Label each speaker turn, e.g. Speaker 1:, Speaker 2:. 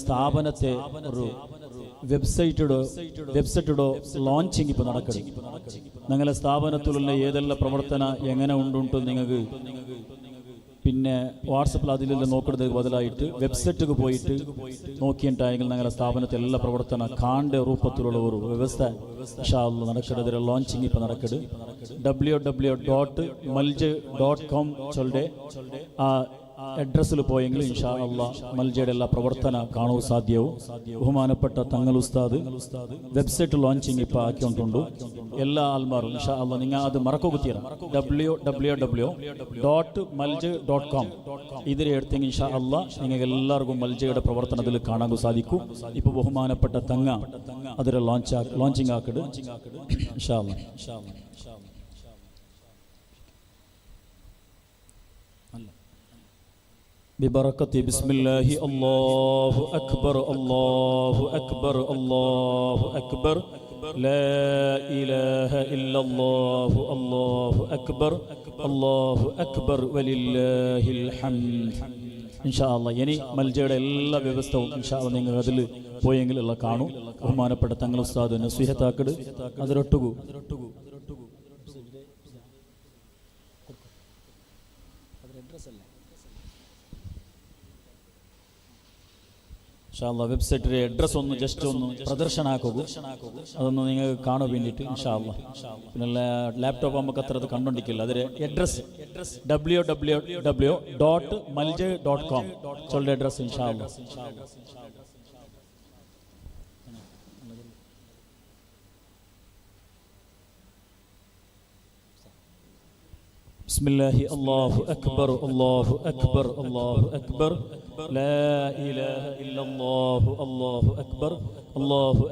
Speaker 1: സ്ഥാപനത്തെ ഒരു വെബ്സൈറ്റോ ലോഞ്ചിങ് ഇപ്പോൾ നടക്കണം. നിങ്ങളെ സ്ഥാപനത്തിലുള്ള ഏതെല്ലാം പ്രവർത്തന എങ്ങനെ ഉണ്ടുണ്ട് നിങ്ങൾക്ക് പിന്നെ വാട്സപ്പിൽ അതിലെല്ലാം നോക്കുന്നതിന് ബദലായിട്ട് വെബ്സൈറ്റിൽ പോയിട്ട് നോക്കിയിട്ടായെങ്കിൽ ഞങ്ങളുടെ സ്ഥാപനത്തിൽ എല്ലാ പ്രവർത്തന കാണ്ട രൂപത്തിലുള്ള ഒരു വ്യവസ്ഥ ഇൻഷാ അല്ലാഹ് നടക്കുന്നത്. ലോഞ്ചിങ് ഇപ്പോൾ നടക്കുന്നത് www.malj.com ചൊല്ലെ ആ അഡ്രസ്സിൽ പോയെങ്കിൽ ഇൻഷാ അല്ലാഹ് മൽജയുടെ എല്ലാ പ്രവർത്തന കാണുക സാധ്യവും. ബഹുമാനപ്പെട്ട തങ്ങൾ ഉസ്താദ് വെബ്സൈറ്റ് ലോഞ്ചിങ് ഇപ്പോൾ ആക്കിക്കൊണ്ടുണ്ട്. എല്ലാ ആൾമാരും ഇൻഷാ അല്ലാഹ് നിങ്ങൾ അത് മറക്കുകുത്തിയറ www.malj.com ഇതിൽ എടുത്തെങ്കിൽ ഇൻഷാ അല്ലാഹ് നിങ്ങൾക്ക് എല്ലാവർക്കും മൽജയുടെ പ്രവർത്തനത്തിൽ കാണാൻ സാധിക്കും. ഇപ്പോൾ ബഹുമാനപ്പെട്ട തങ്ങ അതിൽ ലോഞ്ചിങ് ആക്കിയിട്ട് ഇൻഷാ അല്ലാഹ് ببركة بسم الله الله أكبر الله أكبر الله أكبر لا إله إلا الله الله أكبر الله أكبر ولله الحمد ഇൻഷാ അല്ലാഹ്. ഇനി മൽജയുടെ എല്ലാ വ്യവസ്ഥവും ഇൻഷാ അല്ലാഹ് നിങ്ങൾ അതിൽ പോയെങ്കിൽ എല്ലാം കാണും. ബഹുമാനപ്പെട്ട തങ്ങൾ ഉസ്താദ് നസീഹത്താക്കട് അതിരൊട്ടുകു ഇൻഷാ അല്ലാഹ്. വെബ്സൈറ്റിലെ അഡ്രസ് ഒന്ന് ജസ്റ്റ് ഒന്ന് പ്രദർശനാക്കുക, അതൊന്ന് നിങ്ങൾക്ക് കാണാൻ വേണ്ടിയിട്ട് ഇൻഷാ അല്ലാഹ്. പിന്നെ ലാപ്ടോപ്പ് നമുക്ക് അത്ര അത് കണ്ടോണ്ടിരിക്കില്ല. അതിൽ അഡ്രസ് www.malj.com ചൊല്ലുന്ന അഡ്രസ് ഇൻഷാ അല്ലാഹ്. بسم الله الله أكبر الله أكبر الله أكبر لا إله إلا الله الله أكبر الله